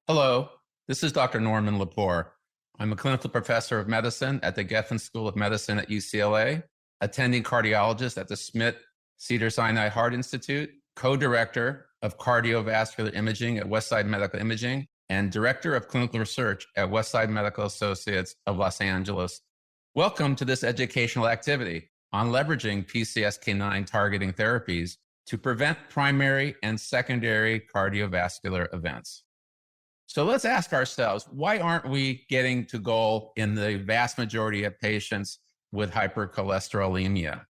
Hello, this is Dr. Norman Lepore. I'm a clinical professor of medicine at the Geffen School of Medicine at UCLA, attending cardiologist at the Cedars-Sinai Heart Institute, co-director of cardiovascular imaging at Westside Medical Imaging, and director of clinical research at Westside Medical Associates of Los Angeles. Welcome to this educational activity on leveraging PCSK9 targeting therapies to prevent primary and secondary cardiovascular events. So let's ask ourselves, why aren't we getting to goal in the vast majority of patients with hypercholesterolemia?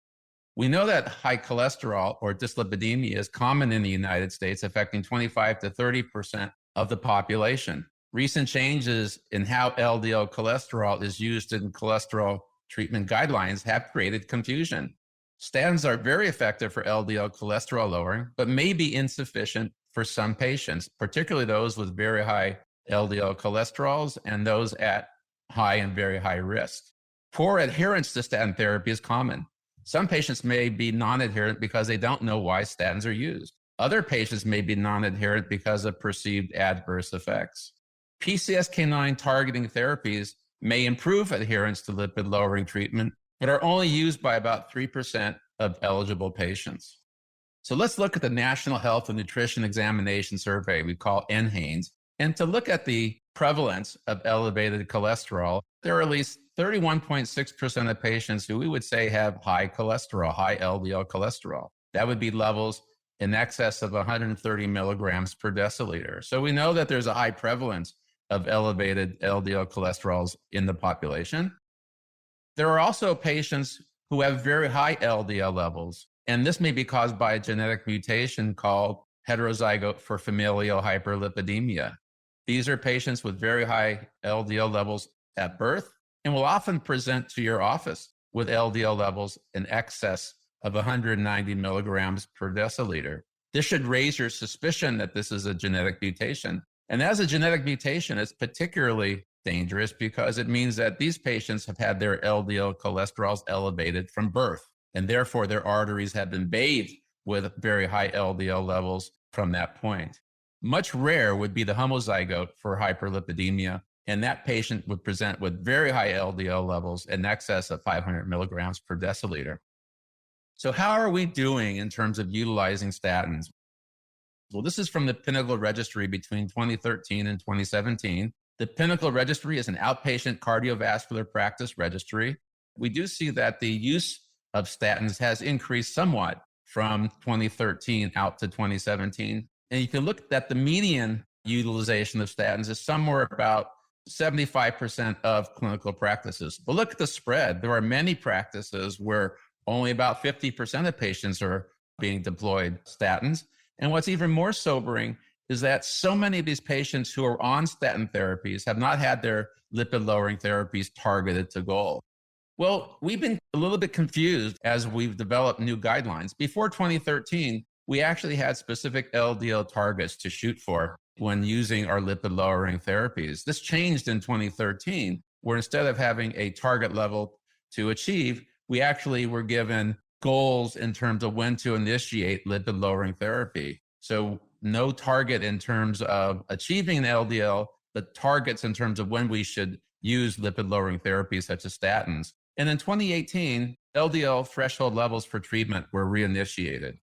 We know that high cholesterol or dyslipidemia is common in the United States, affecting 25 to 30% of the population. Recent changes in how LDL cholesterol is used in cholesterol treatment guidelines have created confusion. Statins are very effective for LDL cholesterol lowering, but may be insufficient for some patients, particularly those with very high LDL cholesterols and those at high and very high risk. Poor adherence to statin therapy is common. Some patients may be non-adherent because they don't know why statins are used. Other patients may be non-adherent because of perceived adverse effects. PCSK9 targeting therapies may improve adherence to lipid-lowering treatment, but are only used by about 3% of eligible patients. So let's look at the National Health and Nutrition Examination Survey we call NHANES. And to look at the prevalence of elevated cholesterol, there are at least 31.6% of patients who we would say have high cholesterol, high LDL cholesterol. That would be levels in excess of 130 milligrams per deciliter. So we know that there's a high prevalence of elevated LDL cholesterols in the population. There are also patients who have very high LDL levels, and this may be caused by a genetic mutation called heterozygote for familial hyperlipidemia. These are patients with very high LDL levels at birth and will often present to your office with LDL levels in excess of 190 milligrams per deciliter. This should raise your suspicion that this is a genetic mutation. And as a genetic mutation, it's particularly dangerous because it means that these patients have had their LDL cholesterols elevated from birth, and therefore their arteries have been bathed with very high LDL levels from that point. Much rare would be the homozygote for hyperlipidemia, and that patient would present with very high LDL levels in excess of 500 milligrams per deciliter. So how are we doing in terms of utilizing statins? Well, this is from the Pinnacle Registry between 2013 and 2017. The Pinnacle Registry is an outpatient cardiovascular practice registry. We do see that the use of statins has increased somewhat from 2013 out to 2017. And you can look at the median utilization of statins is somewhere about 75% of clinical practices. But look at the spread. There are many practices where only about 50% of patients are being deployed statins. And what's even more sobering is that so many of these patients who are on statin therapies have not had their lipid-lowering therapies targeted to goal. Well, we've been a little bit confused as we've developed new guidelines. Before 2013, we actually had specific LDL targets to shoot for when using our lipid-lowering therapies. This changed in 2013, where instead of having a target level to achieve, we actually were given goals in terms of when to initiate lipid-lowering therapy. So no target in terms of achieving an LDL, but targets in terms of when we should use lipid-lowering therapies such as statins. And in 2018, LDL threshold levels for treatment were reinitiated.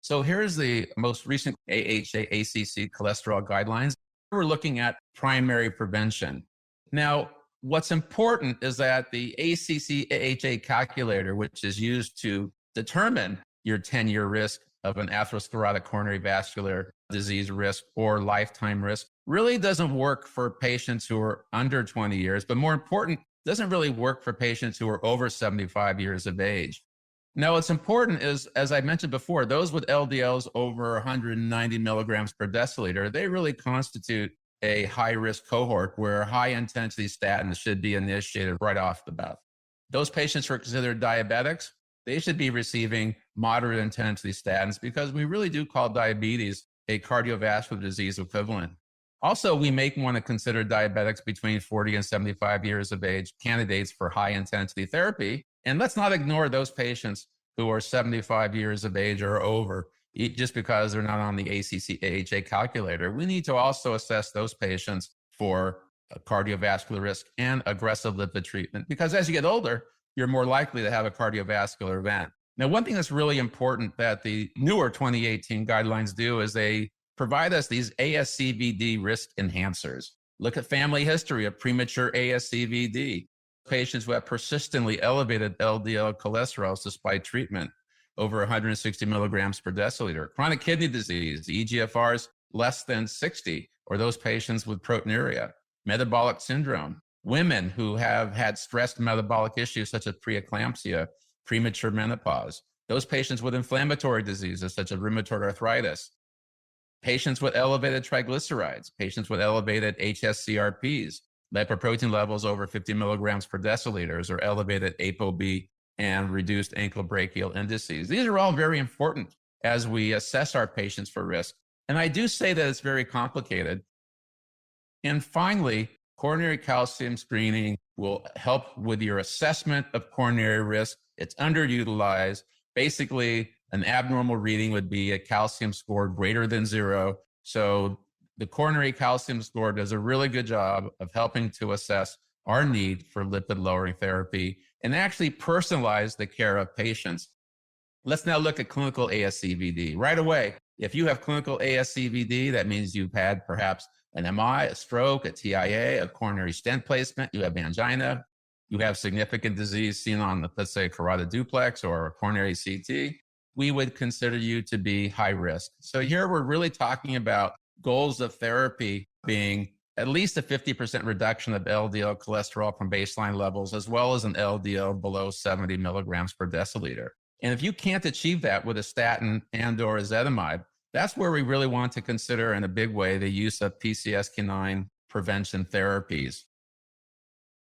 So here's the most recent AHA-ACC cholesterol guidelines. We're looking at primary prevention. Now, what's important is that the ACC-AHA calculator, which is used to determine your 10-year risk of an atherosclerotic coronary vascular disease risk or lifetime risk, really doesn't work for patients who are under 20 years, but more important, doesn't really work for patients who are over 75 years of age. Now, what's important is, as I mentioned before, those with LDLs over 190 milligrams per deciliter, they really constitute a high-risk cohort where high-intensity statins should be initiated right off the bat. Those patients who are considered diabetics, they should be receiving moderate-intensity statins because we really do call diabetes a cardiovascular disease equivalent. Also, we may want to consider diabetics between 40 and 75 years of age candidates for high-intensity therapy. And let's not ignore those patients who are 75 years of age or over, just because they're not on the ACC-AHA calculator. We need to also assess those patients for cardiovascular risk and aggressive lipid treatment, because as you get older, you're more likely to have a cardiovascular event. Now, one thing that's really important that the newer 2018 guidelines do is they provide us these ASCVD risk enhancers. Look at family history of premature ASCVD, patients who have persistently elevated LDL cholesterol despite treatment, over 160 milligrams per deciliter. Chronic kidney disease, EGFRs less than 60, or those patients with proteinuria. Metabolic syndrome, women who have had stressed metabolic issues such as preeclampsia, premature menopause, those patients with inflammatory diseases such as rheumatoid arthritis, patients with elevated triglycerides, patients with elevated HSCRPs, lipoprotein levels over 50 milligrams per deciliters, or elevated ApoB and reduced ankle-brachial indices. These are all very important as we assess our patients for risk. And I do say that it's very complicated. And finally, coronary calcium screening will help with your assessment of coronary risk. It's underutilized. Basically, an abnormal reading would be a calcium score greater than 0. So the coronary calcium score does a really good job of helping to assess our need for lipid-lowering therapy and actually personalize the care of patients. Let's now look at clinical ASCVD. Right away, if you have clinical ASCVD, that means you've had perhaps an MI, a stroke, a TIA, a coronary stent placement, you have angina, you have significant disease seen on, let's say, a carotid duplex or a coronary CT, we would consider you to be high risk. So here we're really talking about goals of therapy being at least a 50% reduction of LDL cholesterol from baseline levels, as well as an LDL below 70 milligrams per deciliter. And if you can't achieve that with a statin and or ezetimibe, that's where we really want to consider in a big way the use of PCSK9 prevention therapies.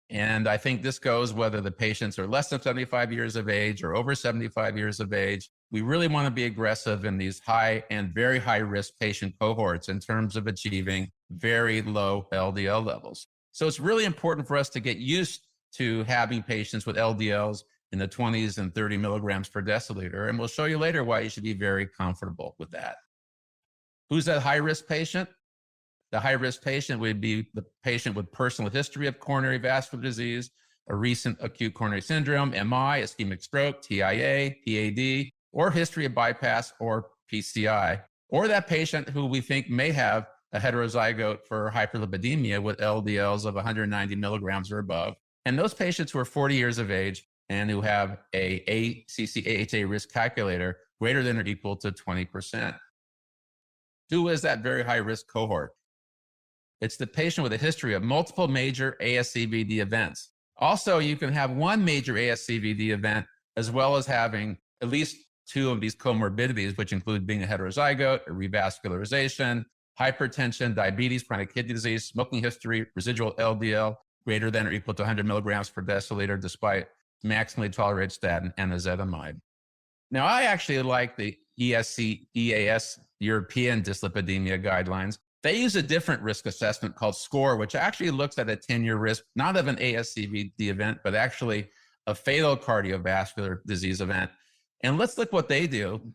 And I think this goes whether the patients are less than 75 years of age or over 75 years of age. We really want to be aggressive in these high and very high risk patient cohorts in terms of achieving very low LDL levels. So it's really important for us to get used to having patients with LDLs in the 20s and 30 milligrams per deciliter. And we'll show you later why you should be very comfortable with that. Who's that high-risk patient? The high-risk patient would be the patient with personal history of coronary vascular disease, a recent acute coronary syndrome, MI, ischemic stroke, TIA, PAD, or history of bypass or PCI, or that patient who we think may have a heterozygote for hyperlipidemia with LDLs of 190 milligrams or above. And those patients who are 40 years of age and who have a ACC-AHA risk calculator greater than or equal to 20%. Who is that very high-risk cohort? It's the patient with a history of multiple major ASCVD events. Also, you can have one major ASCVD event as well as having at least 2 of these comorbidities, which include being a heterozygote, a revascularization, hypertension, diabetes, chronic kidney disease, smoking history, residual LDL greater than or equal to 100 milligrams per deciliter despite maximally tolerated statin and ezetimibe. Now, I actually like the EAS European dyslipidemia guidelines. They use a different risk assessment called SCORE, which actually looks at a 10-year risk, not of an ASCVD event, but actually a fatal cardiovascular disease event. And let's look what they do.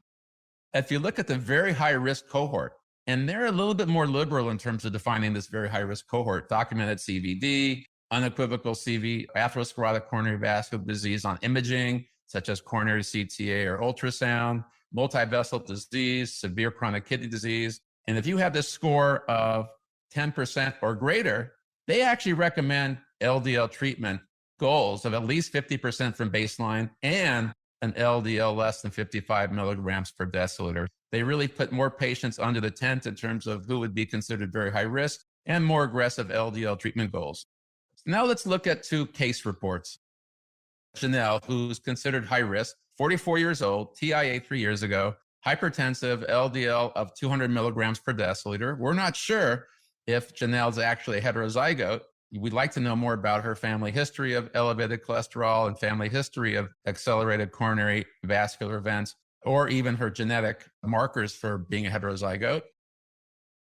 If you look at the very high risk cohort, and they're a little bit more liberal in terms of defining this very high risk cohort, documented CVD, unequivocal CV, atherosclerotic coronary vascular disease on imaging, such as coronary CTA or ultrasound, multivessel disease, severe chronic kidney disease. And if you have this score of 10% or greater, they actually recommend LDL treatment goals of at least 50% from baseline and an LDL less than 55 milligrams per deciliter. They really put more patients under the tent in terms of who would be considered very high risk and more aggressive LDL treatment goals. So now let's look at 2 case reports. Janelle, who's considered high risk, 44 years old, TIA 3 years ago, hypertensive, LDL of 200 milligrams per deciliter. We're not sure if Janelle's actually a heterozygote. We'd like to know more about her family history of elevated cholesterol and family history of accelerated coronary vascular events, or even her genetic markers for being a heterozygote.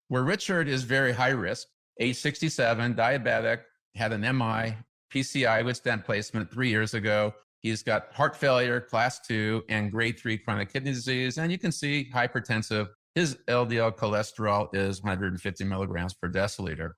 Where Richard is very high risk, age 67, diabetic, had an MI, PCI with stent placement 3 years ago, He's got heart failure, class 2, and grade 3 chronic kidney disease. And you can see hypertensive. His LDL cholesterol is 150 milligrams per deciliter.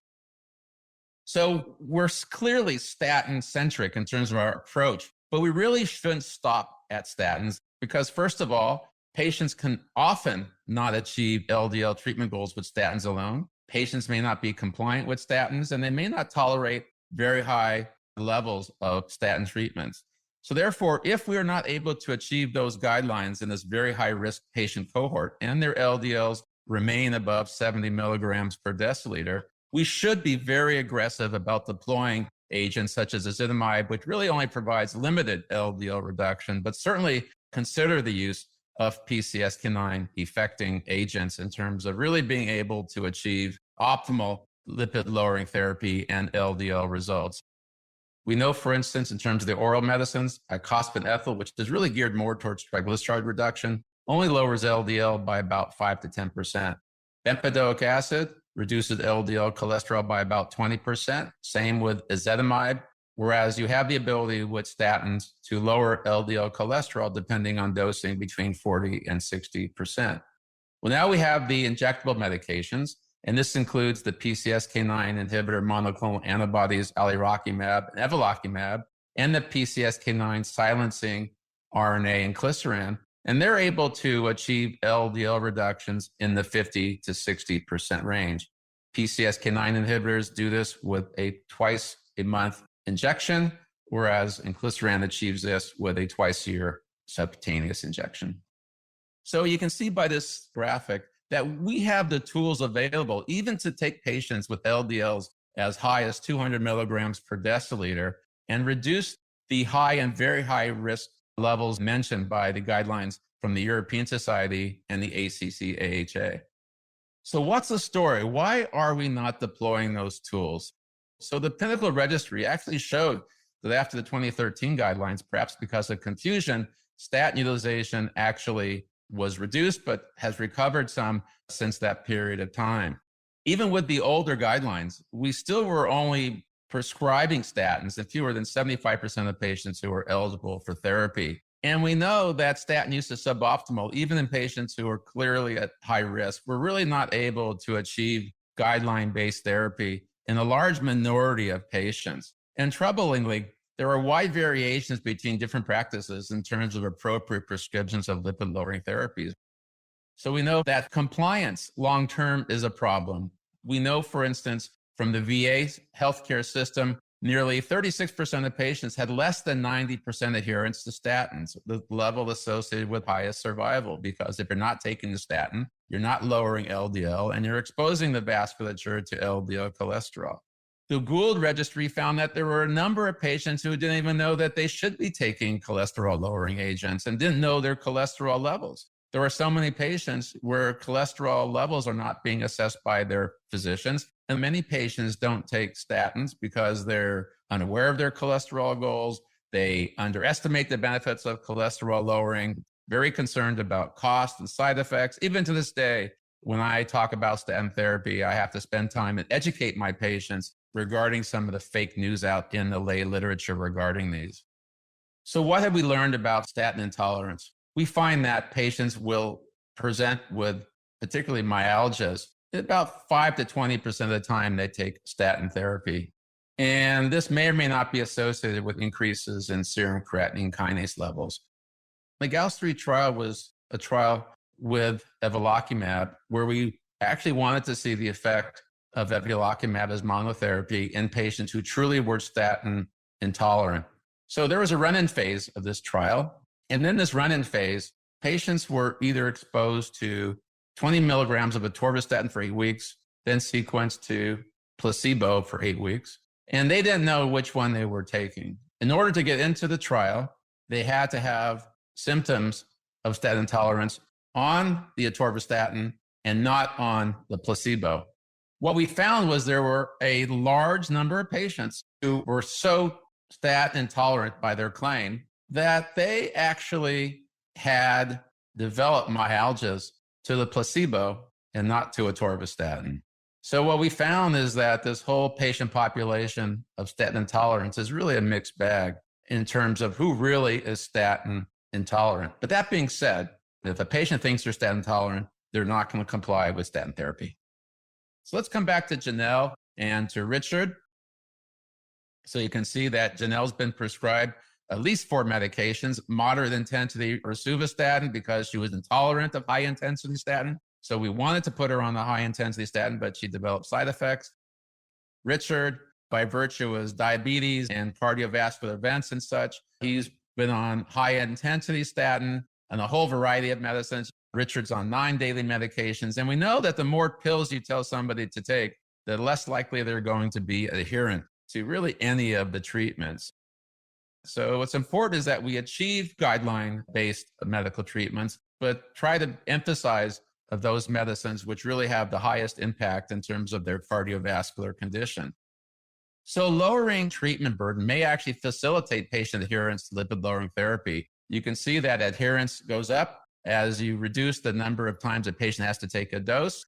So we're clearly statin centric in terms of our approach, but we really shouldn't stop at statins because, first of all, patients can often not achieve LDL treatment goals with statins alone. Patients may not be compliant with statins, and they may not tolerate very high levels of statin treatments. So therefore, if we are not able to achieve those guidelines in this very high risk patient cohort and their LDLs remain above 70 milligrams per deciliter, we should be very aggressive about deploying agents such as ezetimibe, which really only provides limited LDL reduction, but certainly consider the use of PCSK9 effecting agents in terms of really being able to achieve optimal lipid lowering therapy and LDL results. We know, for instance, in terms of the oral medicines, icosapent ethyl, which is really geared more towards triglyceride reduction, only lowers LDL by about 5 to 10%. Bempedoic acid reduces LDL cholesterol by about 20%. Same with ezetimibe, whereas you have the ability with statins to lower LDL cholesterol depending on dosing between 40 and 60%. Well, now we have the injectable medications, and this includes the PCSK9 inhibitor monoclonal antibodies, alirocumab and evolocumab, and the PCSK9 silencing RNA inclisiran. And they're able to achieve LDL reductions in the 50 to 60% range. PCSK9 inhibitors do this with a twice a month injection, whereas inclisiran achieves this with a twice a year subcutaneous injection. So you can see by this graphic that we have the tools available even to take patients with LDLs as high as 200 milligrams per deciliter and reduce the high and very high risk levels mentioned by the guidelines from the European Society and the ACC-AHA. So what's the story? Why are we not deploying those tools? So the Pinnacle Registry actually showed that after the 2013 guidelines, perhaps because of confusion, statin utilization actually was reduced, but has recovered some since that period of time. Even with the older guidelines, we still were only prescribing statins in fewer than 75% of patients who were eligible for therapy. And we know that statin use is suboptimal, even in patients who are clearly at high risk. We're really not able to achieve guideline-based therapy in a large minority of patients. And troublingly, there are wide variations between different practices in terms of appropriate prescriptions of lipid-lowering therapies. So we know that compliance long-term is a problem. We know, for instance, from the VA healthcare system, nearly 36% of patients had less than 90% adherence to statins, the level associated with highest survival, because if you're not taking the statin, you're not lowering LDL, and you're exposing the vasculature to LDL cholesterol. The Gould Registry found that there were a number of patients who didn't even know that they should be taking cholesterol-lowering agents and didn't know their cholesterol levels. There are so many patients where cholesterol levels are not being assessed by their physicians, and many patients don't take statins because they're unaware of their cholesterol goals. They underestimate the benefits of cholesterol lowering, very concerned about cost and side effects. Even to this day, when I talk about statin therapy, I have to spend time and educate my patients regarding some of the fake news out in the lay literature regarding these. So what have we learned about statin intolerance? We find that patients will present with particularly myalgias about 5 to 20% of the time they take statin therapy. And this may or may not be associated with increases in serum creatinine kinase levels. The GALS-3 trial was a trial with evolocumab where we actually wanted to see the effect of evolocumab as monotherapy in patients who truly were statin intolerant. So there was a run-in phase of this trial. And in this run-in phase, patients were either exposed to 20 milligrams of atorvastatin for 8 weeks, then sequenced to placebo for 8 weeks. And they didn't know which one they were taking. In order to get into the trial, they had to have symptoms of statin intolerance on the atorvastatin and not on the placebo. What we found was there were a large number of patients who were so statin intolerant by their claim that they actually had developed myalgias to the placebo and not to atorvastatin. So what we found is that this whole patient population of statin intolerance is really a mixed bag. in terms of who really is statin intolerant. But that being said, if a patient thinks they're statin intolerant, they're not going to comply with statin therapy. So let's come back to Janelle and to Richard. So you can see that Janelle's been prescribed at least 4 medications, moderate intensity rosuvastatin because she was intolerant of high intensity statin. So we wanted to put her on the high intensity statin, but she developed side effects. Richard, by virtue of his diabetes and cardiovascular events and such, he's been on high intensity statin and a whole variety of medicines. Richard's on 9 daily medications. And we know that the more pills you tell somebody to take, the less likely they're going to be adherent to really any of the treatments. So what's important is that we achieve guideline-based medical treatments, but try to emphasize of those medicines which really have the highest impact in terms of their cardiovascular condition. So lowering treatment burden may actually facilitate patient adherence to lipid-lowering therapy. You can see that adherence goes up as you reduce the number of times a patient has to take a dose.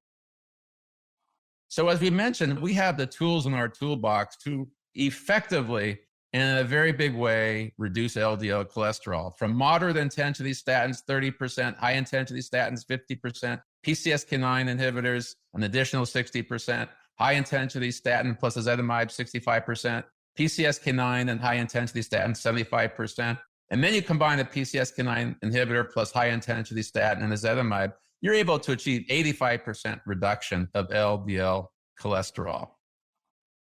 So as we mentioned, we have the tools in our toolbox to effectively, in a very big way, reduce LDL cholesterol. From moderate intensity statins, 30%, high intensity statins, 50%, PCSK9 inhibitors, an additional 60%, high intensity statin plus ezetimibe, 65%, PCSK9 and high intensity statin, 75%. And then you combine a PCSK9 inhibitor plus high intensity statin and ezetimibe, you're able to achieve 85% reduction of LDL cholesterol.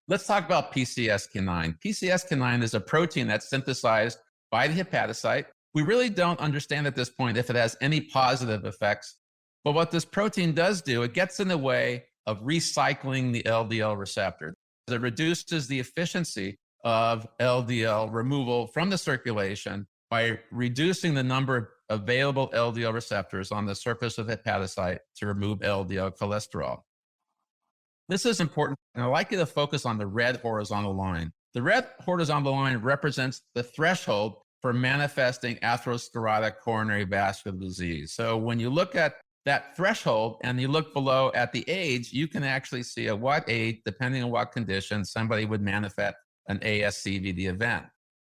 Let's talk about PCSK9. PCSK9 is a protein that's synthesized by the hepatocyte. We really don't understand at this point if it has any positive effects. But what this protein does do, it gets in the way of recycling the LDL receptor. It reduces the efficiency of LDL removal from the circulation by reducing the number of available LDL receptors on the surface of the hepatocyte to remove LDL cholesterol. This is important, and I'd like you to focus on the red horizontal line. The red horizontal line represents the threshold for manifesting atherosclerotic coronary vascular disease. So when you look at that threshold and you look below at the age, you can actually see at what age, depending on what condition, somebody would manifest an ASCVD event.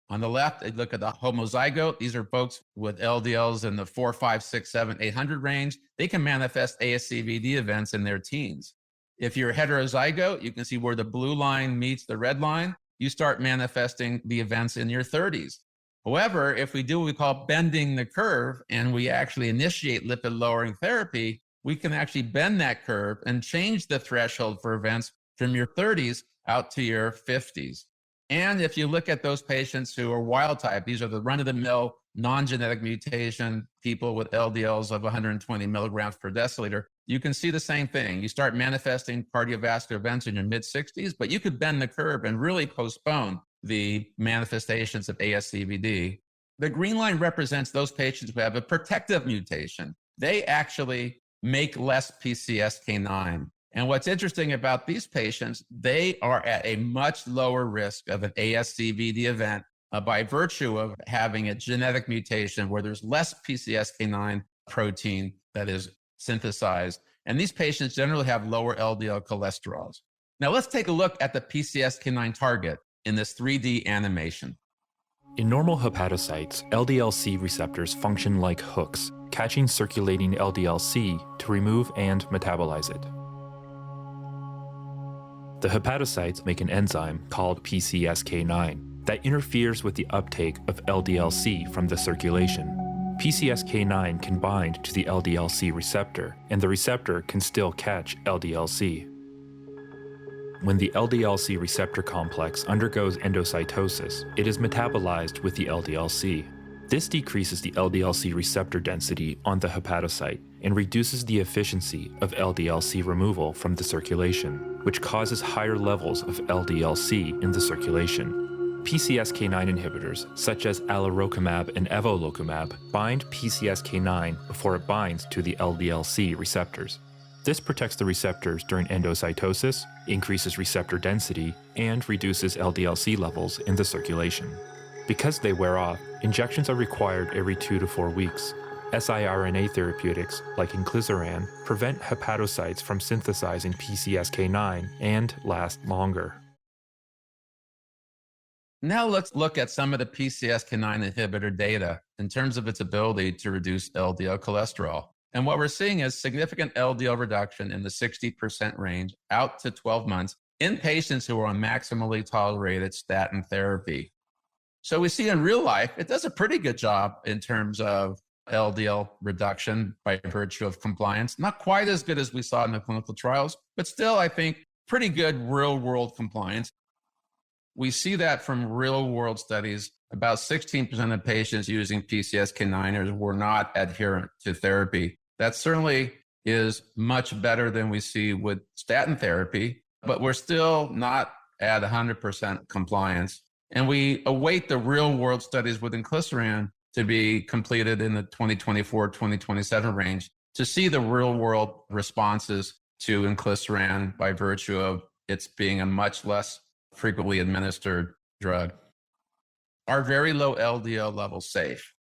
On the left, you look at the homozygote. These are folks with LDLs in the 4, 5, 6, 7, 800 range. They can manifest ASCVD events in their teens. If you're heterozygote, you can see where the blue line meets the red line. You start manifesting the events in your 30s. However, if we do what we call bending the curve and we actually initiate lipid-lowering therapy, we can actually bend that curve and change the threshold for events from your 30s out to your 50s. And if you look at those patients who are wild type, these are the run-of-the-mill non-genetic mutation people with LDLs of 120 milligrams per deciliter, you can see the same thing. You start manifesting cardiovascular events in your mid-60s, but you could bend the curve and really postpone the manifestations of ASCVD. The green line represents those patients who have a protective mutation. They actually make less PCSK9. And what's interesting about these patients, they are at a much lower risk of an ASCVD event by virtue of having a genetic mutation where there's less PCSK9 protein that is synthesized. And these patients generally have lower LDL cholesterols. Now let's take a look at the PCSK9 target in this 3D animation. In normal hepatocytes, LDL-C receptors function like hooks, catching circulating LDL-C to remove and metabolize it. The hepatocytes make an enzyme called PCSK9 that interferes with the uptake of LDL-C from the circulation. PCSK9 can bind to the LDL-C receptor, and the receptor can still catch LDL-C. When the LDL-C receptor complex undergoes endocytosis, it is metabolized with the LDL-C. This decreases the LDL-C receptor density on the hepatocyte and reduces the efficiency of LDL-C removal from the circulation, which causes higher levels of LDL-C in the circulation. PCSK9 inhibitors, such as alirocumab and evolocumab, bind PCSK9 before it binds to the LDL-C receptors. This protects the receptors during endocytosis, increases receptor density, and reduces LDL-C levels in the circulation. Because they wear off, injections are required every 2 to 4 weeks. siRNA therapeutics, like inclisiran, prevent hepatocytes from synthesizing PCSK9 and last longer. Now let's look at some of the PCSK9 inhibitor data in terms of its ability to reduce LDL cholesterol. And what we're seeing is significant LDL reduction in the 60% range out to 12 months in patients who are on maximally tolerated statin therapy. So we see in real life, it does a pretty good job in terms of LDL reduction by virtue of compliance. Not quite as good as we saw in the clinical trials, but still, I think, pretty good real world compliance. We see that from real world studies. About 16% of patients using PCSK9ers were not adherent to therapy. That certainly is much better than we see with statin therapy, but we're still not at 100% compliance. And we await the real world studies with inclisiran to be completed in the 2024-2027 range to see the real world responses to inclisiran by virtue of its being a much less frequently administered drug. Are very low LDL levels safe?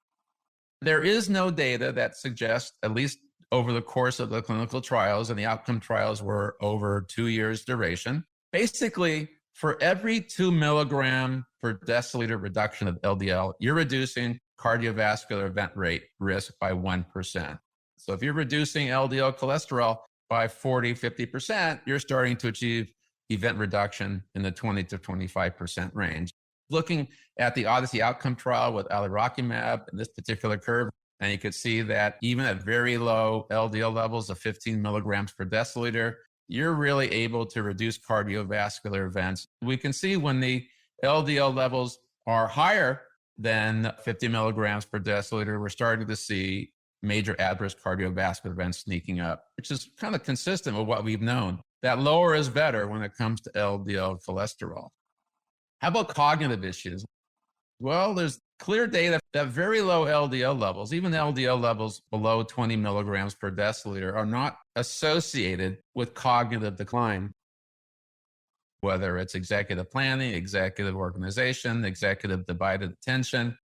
There is no data that suggests, at least over the course of the clinical trials, and the outcome trials were over 2 years duration, basically for every 2 milligram per deciliter reduction of LDL, you're reducing cardiovascular event rate risk by 1%. So if you're reducing LDL cholesterol by 40, 50%, you're starting to achieve event reduction in the 20 to 25% range. Looking at the Odyssey outcome trial with alirocumab in this particular curve, and you could see that even at very low LDL levels of 15 milligrams per deciliter, you're really able to reduce cardiovascular events. We can see when the LDL levels are higher than 50 milligrams per deciliter, we're starting to see major adverse cardiovascular events sneaking up, which is kind of consistent with what we've known, that lower is better when it comes to LDL cholesterol. How about cognitive issues? Well, there's clear data that very low LDL levels, even LDL levels below 20 milligrams per deciliter, are not associated with cognitive decline, whether it's executive planning, executive organization, executive divided attention.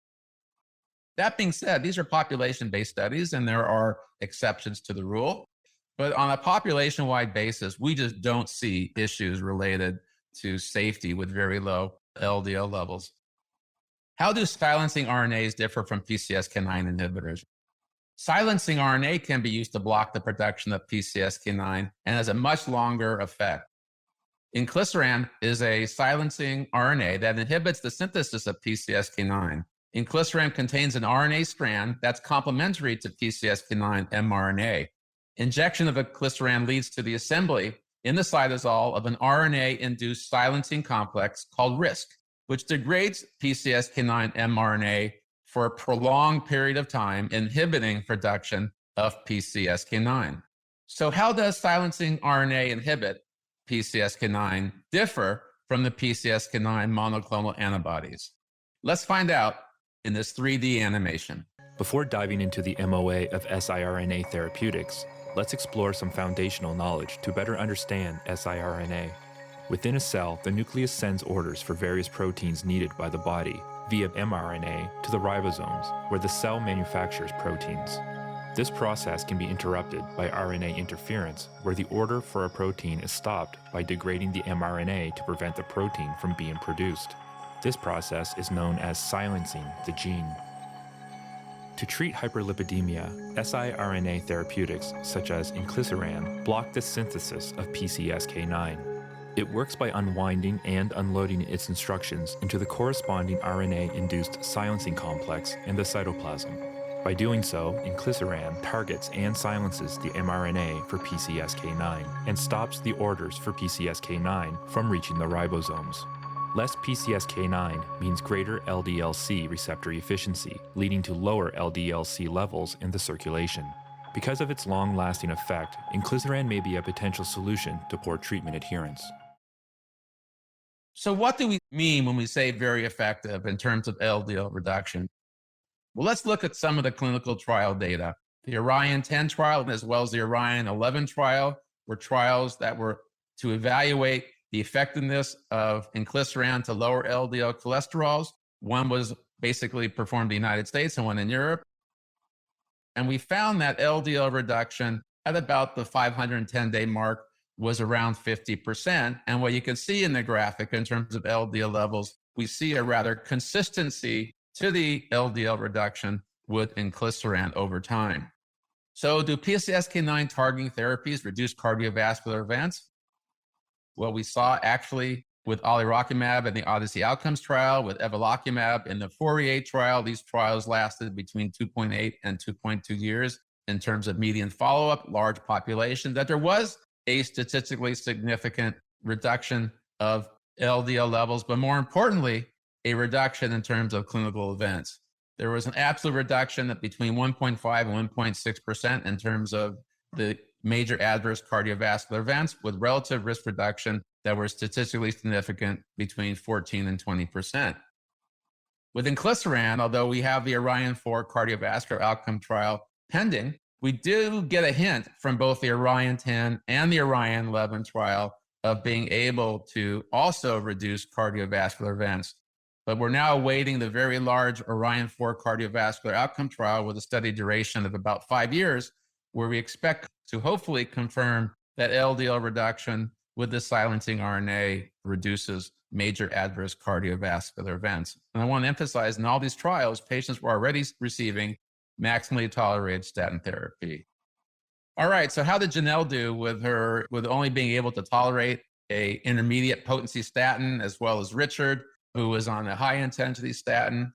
That being said, these are population-based studies, and there are exceptions to the rule. But on a population-wide basis, we just don't see issues related to safety with very low LDL levels. How do silencing RNAs differ from PCSK9 inhibitors? Silencing RNA can be used to block the production of PCSK9 and has a much longer effect. Inclisiran is a silencing RNA that inhibits the synthesis of PCSK9. Inclisiran contains an RNA strand that's complementary to PCSK9 mRNA. Injection of inclisiran leads to the assembly in the cytosol of an RNA-induced silencing complex called RISC, which degrades PCSK9 mRNA for a prolonged period of time, inhibiting production of PCSK9. So how does silencing RNA inhibit PCSK9 differ from the PCSK9 monoclonal antibodies? Let's find out in this 3D animation. Before diving into the MOA of siRNA therapeutics, let's explore some foundational knowledge to better understand siRNA. Within a cell, the nucleus sends orders for various proteins needed by the body via mRNA to the ribosomes, where the cell manufactures proteins. This process can be interrupted by RNA interference, where the order for a protein is stopped by degrading the mRNA to prevent the protein from being produced. This process is known as silencing the gene. To treat hyperlipidemia, siRNA therapeutics such as inclisiran block the synthesis of PCSK9. It works by unwinding and unloading its instructions into the corresponding RNA-induced silencing complex in the cytoplasm. By doing so, inclisiran targets and silences the mRNA for PCSK9 and stops the orders for PCSK9 from reaching the ribosomes. Less PCSK9 means greater LDL-C receptor efficiency, leading to lower LDL-C levels in the circulation. Because of its long-lasting effect, inclisiran may be a potential solution to poor treatment adherence. So what do we mean when we say very effective in terms of LDL reduction? Well, let's look at some of the clinical trial data. The Orion 10 trial, as well as the Orion 11 trial, were trials that were to evaluate the effectiveness of inclisiran to lower LDL cholesterols. One was basically performed in the United States and one in Europe. And we found that LDL reduction at about the 510-day mark was around 50%. And what you can see in the graphic in terms of LDL levels, we we see a rather consistency to the LDL reduction with inclisiran over time. So do PCSK9 targeting therapies reduce cardiovascular events? Well, we saw actually with alirocumab in the Odyssey Outcomes trial, with evolocumab in the Fourier trial. These trials lasted between 2.8 and 2.2 years in terms of median follow-up, large population, that there was a statistically significant reduction of LDL levels, but more importantly, a reduction in terms of clinical events. There was an absolute reduction of between 1.5 and 1.6% in terms of the major adverse cardiovascular events, with relative risk reduction that were statistically significant between 14 and 20%. With inclisiran, although we have the Orion 4 cardiovascular outcome trial pending, we do get a hint from both the Orion 10 and the Orion 11 trial of being able to also reduce cardiovascular events. But we're now awaiting the very large Orion 4 cardiovascular outcome trial with a study duration of about 5 years, where we expect to hopefully confirm that LDL reduction with the silencing RNA reduces major adverse cardiovascular events. And I want to emphasize in all these trials, patients were already receiving maximally tolerated statin therapy. All right, so how did Janelle do with only being able to tolerate a intermediate potency statin, as well as Richard, who was on a high intensity statin?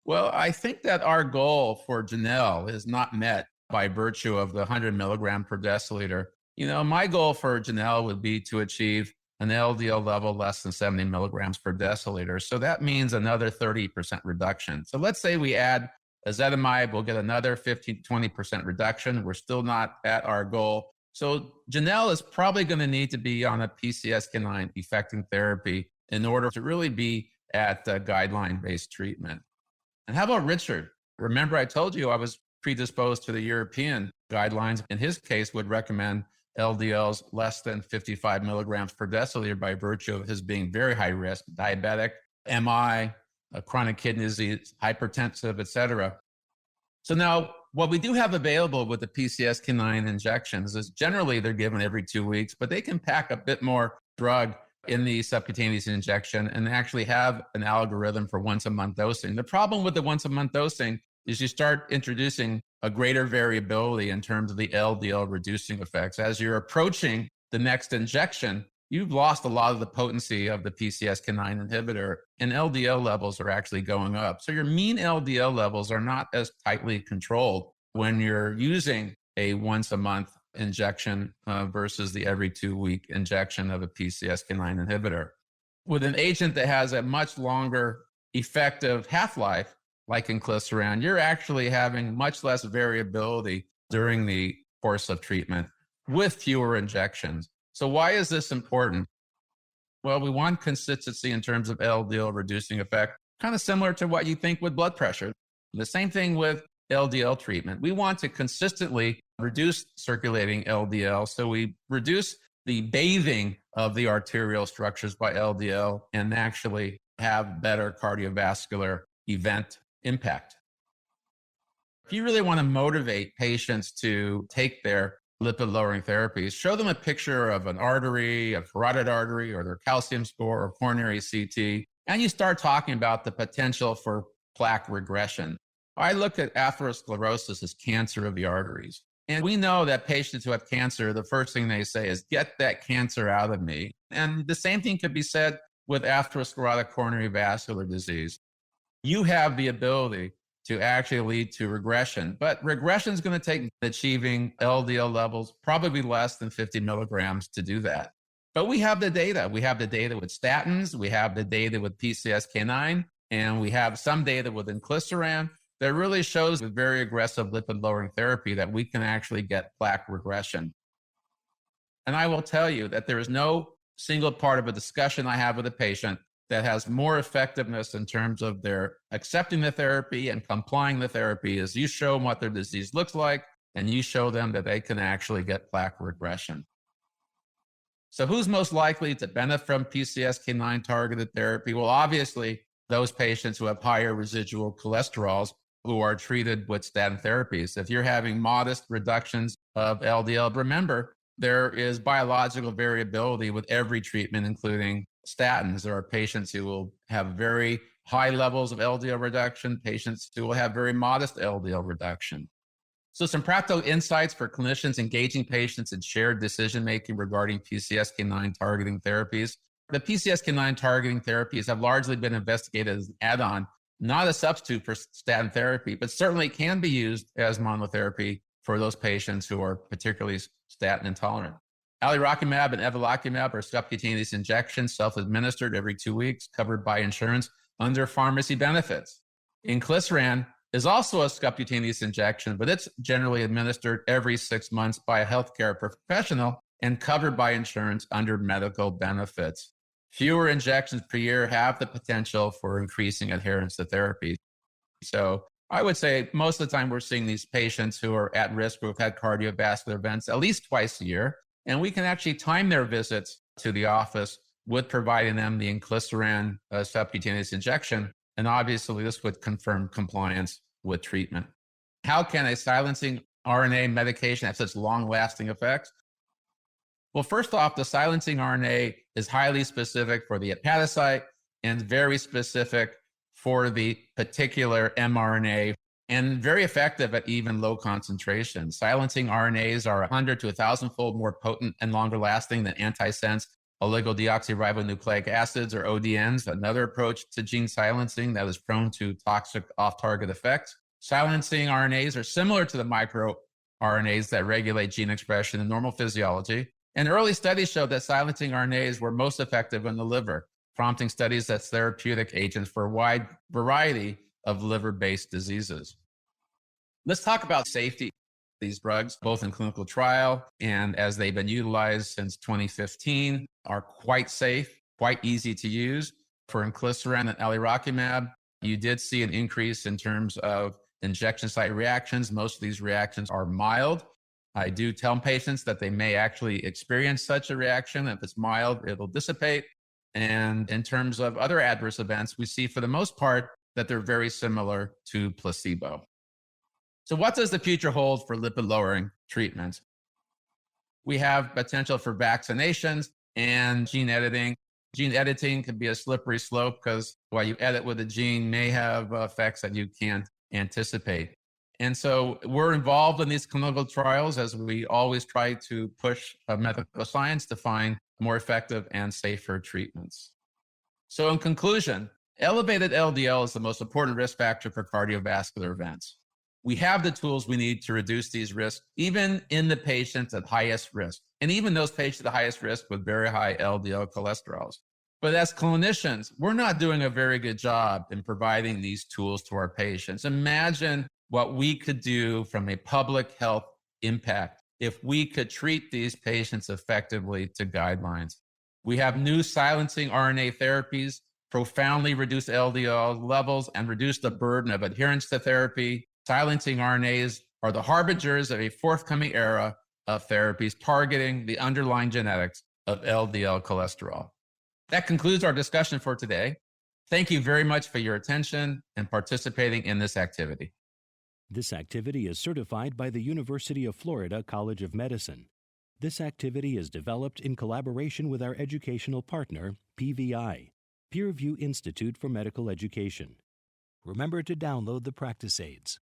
Well, I think that our goal for Janelle is not met by virtue of the 100 milligram per deciliter. You know, my goal for Janelle would be to achieve an LDL level less than 70 milligrams per deciliter. So that means another 30% reduction. So let's say we add ezetimibe, we'll get another 15 to 20% reduction. We're still not at our goal. So Janelle is probably going to need to be on a PCSK9 effecting therapy in order to really be at guideline-based treatment. And how about Richard? Remember, I told you I was predisposed to the European guidelines. In his case, would recommend LDLs less than 55 milligrams per deciliter by virtue of his being very high risk, diabetic, MI, chronic kidney disease, hypertensive, et cetera. So now what we do have available with the PCSK9 injections is generally they're given every 2 weeks, but they can pack a bit more drug in the subcutaneous injection and actually have an algorithm for once a month dosing. The problem with the once a month dosing is you start introducing a greater variability in terms of the LDL reducing effects. As you're approaching the next injection, you've lost a lot of the potency of the PCSK9 inhibitor, and LDL levels are actually going up. So your mean LDL levels are not as tightly controlled when you're using a once a month injection versus the every 2 week injection of a PCSK9 inhibitor. With an agent that has a much longer effective half-life, like inclisiran, you're actually having much less variability during the course of treatment with fewer injections. So why is this important? Well, we want consistency in terms of LDL reducing effect, kind of similar to what you think with blood pressure. The same thing with LDL treatment. We want to consistently reduce circulating LDL, so we reduce the bathing of the arterial structures by LDL and actually have better cardiovascular event impact. If you really want to motivate patients to take their lipid-lowering therapies, show them a picture of an artery, a carotid artery, or their calcium score, or coronary CT, and you start talking about the potential for plaque regression. I look at atherosclerosis as cancer of the arteries. And we know that patients who have cancer, the first thing they say is, get that cancer out of me. And the same thing could be said with atherosclerotic coronary vascular disease. You have the ability to actually lead to regression, but regression is going to take achieving LDL levels probably less than 50 milligrams to do that. But we have the data. We have the data with statins, we have the data with PCSK9, and we have some data with inclisiran that really shows with very aggressive lipid-lowering therapy that we can actually get plaque regression. And I will tell you that there is no single part of a discussion I have with a patient that has more effectiveness in terms of their accepting the therapy and complying the therapy as you show them what their disease looks like and you show them that they can actually get plaque regression. So who's most likely to benefit from PCSK9 targeted therapy? Well, obviously, those patients who have higher residual cholesterols who are treated with statin therapies. If you're having modest reductions of LDL, remember, there is biological variability with every treatment, including statins. There are patients who will have very high levels of LDL reduction, patients who will have very modest LDL reduction. So some practical insights for clinicians engaging patients in shared decision-making regarding PCSK9 targeting therapies. The PCSK9 targeting therapies have largely been investigated as an add-on, not a substitute for statin therapy, but certainly can be used as monotherapy for those patients who are particularly statin intolerant. Alirocumab and evolocumab are subcutaneous injections, self-administered every 2 weeks, covered by insurance under pharmacy benefits. Inclisiran is also a subcutaneous injection, but it's generally administered every 6 months by a healthcare professional and covered by insurance under medical benefits. Fewer injections per year have the potential for increasing adherence to therapy. So I would say most of the time we're seeing these patients who are at risk, who have had cardiovascular events at least twice a year, and we can actually time their visits to the office with providing them the inclisiran subcutaneous injection. And obviously, this would confirm compliance with treatment. How can a silencing RNA medication have such long-lasting effects? Well, first off, the silencing RNA is highly specific for the hepatocyte and very specific for the particular mRNA and very effective at even low concentrations. Silencing RNAs are 100 to 1,000-fold more potent and longer lasting than antisense oligodeoxyribonucleic acids, or ODNs, another approach to gene silencing that is prone to toxic off-target effects. Silencing RNAs are similar to the microRNAs that regulate gene expression in normal physiology. And early studies showed that silencing RNAs were most effective in the liver, prompting studies as therapeutic agents for a wide variety of liver-based diseases. Let's talk about safety. These drugs, both in clinical trial and as they've been utilized since 2015, are quite safe, quite easy to use. For inclisiran and alirocumab, you did see an increase in terms of injection site reactions. Most of these reactions are mild. I do tell patients that they may actually experience such a reaction. If it's mild, it'll dissipate. And in terms of other adverse events, we see for the most part that they're very similar to placebo. So what does the future hold for lipid-lowering treatments? We have potential for vaccinations and gene editing. Gene editing can be a slippery slope because what you edit with a gene may have effects that you can't anticipate. And so we're involved in these clinical trials as we always try to push medical science to find more effective and safer treatments. So in conclusion, elevated LDL is the most important risk factor for cardiovascular events. We have the tools we need to reduce these risks, even in the patients at highest risk, and even those patients at highest risk with very high LDL cholesterols. But as clinicians, we're not doing a very good job in providing these tools to our patients. Imagine what we could do from a public health impact if we could treat these patients effectively to guidelines. We have new silencing RNA therapies, profoundly reduce LDL levels and reduce the burden of adherence to therapy. Silencing RNAs are the harbingers of a forthcoming era of therapies targeting the underlying genetics of LDL cholesterol. That concludes our discussion for today. Thank you very much for your attention and participating in this activity. This activity is certified by the University of Florida College of Medicine. This activity is developed in collaboration with our educational partner, PVI, Peer Review Institute for Medical Education. Remember to download the practice aids.